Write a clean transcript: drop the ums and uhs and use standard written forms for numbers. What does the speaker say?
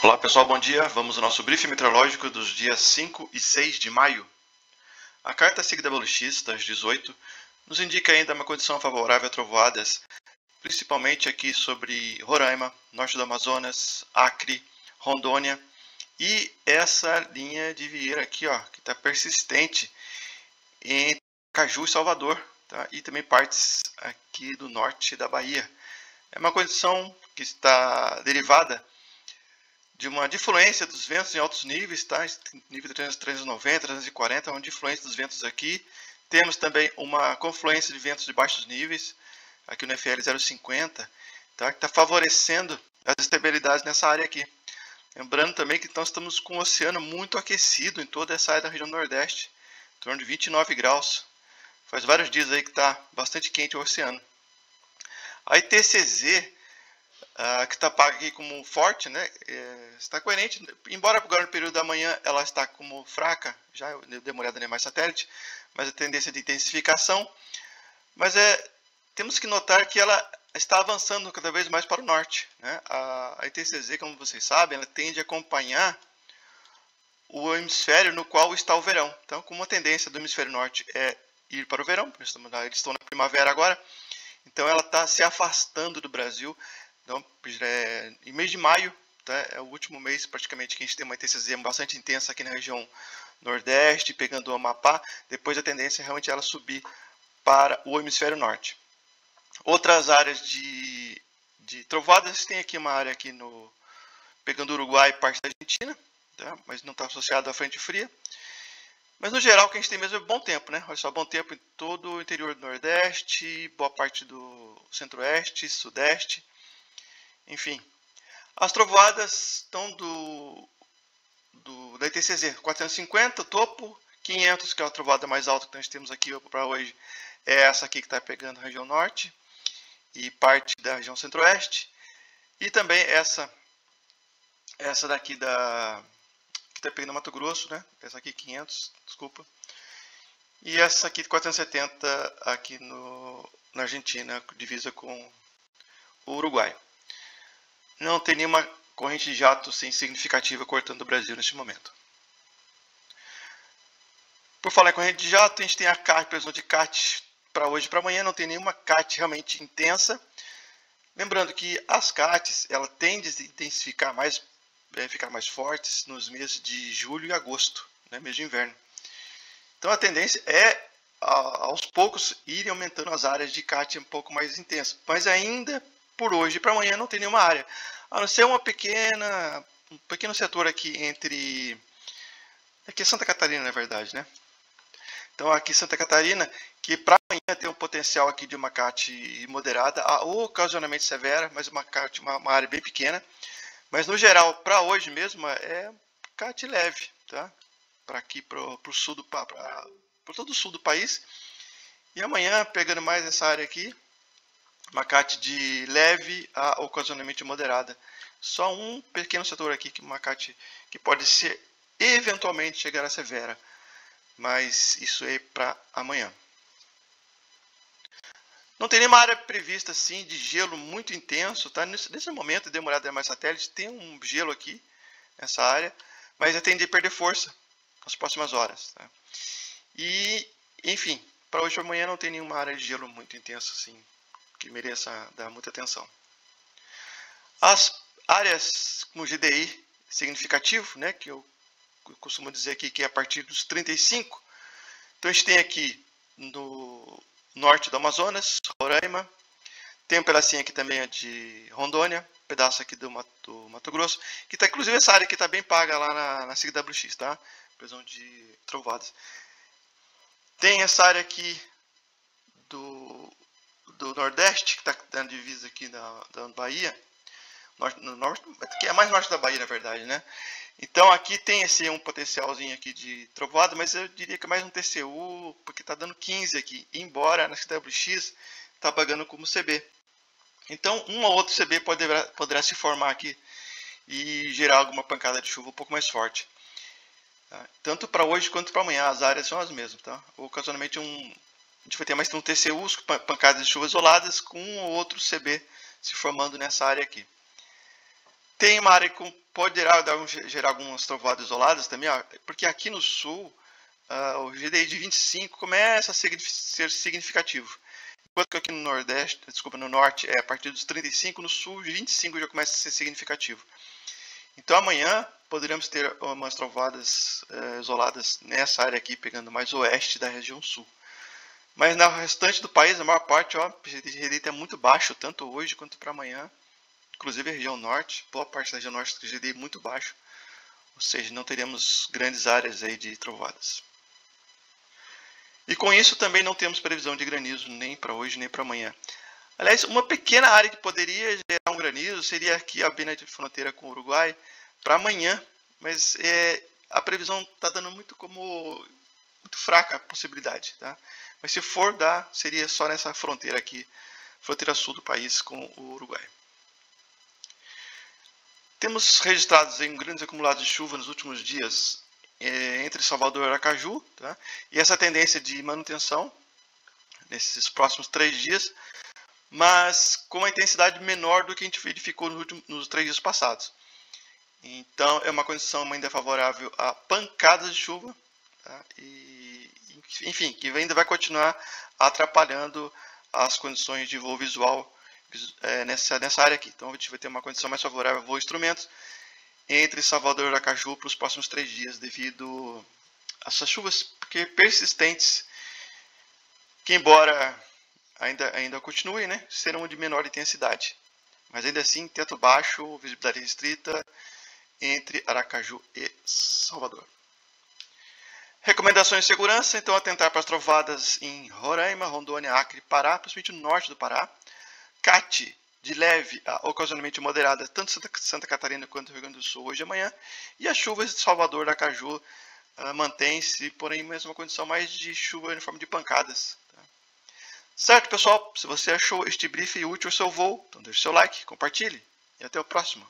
Olá pessoal, bom dia. Vamos ao nosso briefing meteorológico dos dias 5 e 6 de maio. A carta SIGWX das 18 nos indica ainda uma condição favorável a trovoadas, principalmente aqui sobre Roraima, norte do Amazonas, Acre, Rondônia e essa linha de Vieira aqui, ó, que está persistente entre Caju e Salvador, tá? E também partes aqui do norte da Bahia. É uma condição que está derivada de uma difluência dos ventos em altos níveis, tá? Nível de 390, 340, uma difluência dos ventos aqui. Temos também uma confluência de ventos de baixos níveis, aqui no FL 050, tá? Que está favorecendo as estabilidades nessa área aqui. Lembrando também que então estamos com o oceano muito aquecido em toda essa área da região nordeste, em torno de 29 graus. Faz vários dias aí que está bastante quente o oceano. A ITCZ, que está paga aqui como forte, né, está coerente, embora agora no período da manhã ela está como fraca, já eu dei uma olhada no mais satélite, mas a tendência de intensificação, mas temos que notar que ela está avançando cada vez mais para o norte, né? A ITCZ, como vocês sabem, ela tende a acompanhar o hemisfério no qual está o verão, então como a tendência do hemisfério norte é ir para o verão, eles estão na primavera agora, então ela está se afastando do Brasil. Então, em mês de maio, tá, é o último mês praticamente que a gente tem uma ITCZ bastante intensa aqui na região nordeste, pegando o Amapá. Depois a tendência é realmente ela subir para o hemisfério norte. Outras áreas de trovoadas, tem aqui uma área aqui pegando o Uruguai e parte da Argentina, tá, mas não está associado à frente fria. Mas no geral o que a gente tem mesmo é bom tempo, né? Olha só, bom tempo em todo o interior do Nordeste, boa parte do Centro-Oeste, Sudeste. Enfim, as trovoadas estão da ITCZ 450, topo, 500, que é a trovoada mais alta que nós temos aqui para hoje, é essa aqui que está pegando a região norte e parte da região centro-oeste, e também essa daqui que está pegando Mato Grosso, né? Essa aqui 500, desculpa, e essa aqui 470 aqui na Argentina, divisa com o Uruguai. Não tem nenhuma corrente de jato significativa cortando o Brasil neste momento. Por falar em corrente de jato, a gente tem a previsão de CAT para hoje e para amanhã. Não tem nenhuma CAT realmente intensa. Lembrando que as CATs ela tendem a intensificar mais, ficar mais fortes nos meses de julho e agosto, né, mês de inverno. Então a tendência é aos poucos irem aumentando as áreas de CAT um pouco mais intensas. Mas ainda por hoje e para amanhã não tem nenhuma área, a não ser um pequeno setor aqui aqui é Santa Catarina, na verdade, né? Então aqui Santa Catarina, que para amanhã tem um potencial aqui de uma CAT moderada, ou ocasionalmente severa, mas uma CAT, uma área bem pequena. Mas no geral, para hoje mesmo, é CAT leve, tá? Para aqui, para todo o sul do país. E amanhã, pegando mais essa área aqui, uma CAT de leve a ocasionalmente moderada. Só um pequeno setor aqui, uma CAT que pode ser, eventualmente, chegar a severa. Mas isso é para amanhã. Não tem nenhuma área prevista assim de gelo muito intenso, tá? Nesse momento, dei uma olhada em mais satélite, tem um gelo aqui nessa área, mas tende a perder força nas próximas horas, tá? E, enfim, para hoje ou amanhã não tem nenhuma área de gelo muito intensa assim que mereça dar muita atenção. As áreas com GDI significativo, né, que eu costumo dizer aqui que é a partir dos 35. Então a gente tem aqui no norte do Amazonas, Roraima, tem um pedacinho aqui também de Rondônia, pedaço aqui do Mato Grosso, que está inclusive essa área que está bem paga lá na SIGWX, tá? Previsão de trovadas. Tem essa área aqui do Nordeste, que está na divisa aqui da Bahia, que é mais norte da Bahia, na verdade, né? Então aqui tem um potencialzinho aqui de trovoada, mas eu diria que é mais um TCU, porque está dando 15 aqui, embora na SIGWX está pagando como CB. Então um ou outro CB poderá se formar aqui e gerar alguma pancada de chuva um pouco mais forte. Tá? Tanto para hoje quanto para amanhã, as áreas são as mesmas. Tá? Ocasionalmente a gente vai ter mais um TCU, pancadas de chuva isoladas, com um ou outro CB se formando nessa área aqui. Tem uma área que pode gerar algumas trovoadas isoladas também, ó, porque aqui no sul o GDI de 25 começa a ser significativo. Enquanto que aqui no Nordeste, desculpa, no Norte é a partir dos 35, no Sul de 25 já começa a ser significativo. Então amanhã poderíamos ter umas trovoadas isoladas nessa área aqui, pegando mais oeste da região sul. Mas no restante do país, a maior parte, ó, o GDI está muito baixo, tanto hoje quanto para amanhã. Inclusive a região norte, boa parte da região norte do GDI muito baixo. Ou seja, não teríamos grandes áreas aí de trovoadas. E com isso também não temos previsão de granizo nem para hoje nem para amanhã. Aliás, uma pequena área que poderia gerar um granizo seria aqui a beira de fronteira com o Uruguai para amanhã, mas a previsão está dando muito fraca a possibilidade, tá? Mas se for dar, seria só nessa fronteira aqui, fronteira sul do país com o Uruguai. Temos registrados aí grandes acumulados de chuva nos últimos dias entre Salvador e Aracaju, tá? E essa tendência de manutenção nesses próximos 3 dias, mas com uma intensidade menor do que a gente verificou nos 3 dias passados. Então é uma condição ainda favorável a pancadas de chuva, tá? E, enfim, que ainda vai continuar atrapalhando as condições de voo visual nessa área aqui. Então a gente vai ter uma condição mais favorável a voo instrumentos entre Salvador e Aracaju para os próximos 3 dias, devido a essas chuvas persistentes, que embora ainda continue, né, serão de menor intensidade. Mas ainda assim, teto baixo, visibilidade restrita entre Aracaju e Salvador. Recomendações de segurança, então atentar para as trovoadas em Roraima, Rondônia, Acre, Pará, principalmente no norte do Pará. CAT de leve a ocasionalmente moderada, tanto Santa Catarina quanto Rio Grande do Sul hoje e amanhã. E as chuvas de Salvador, Aracaju, mantém-se, porém, mesmo uma condição mais de chuva em forma de pancadas. Tá? Certo, pessoal? Se você achou este briefing útil ao seu voo, então deixe seu like, compartilhe e até o próximo.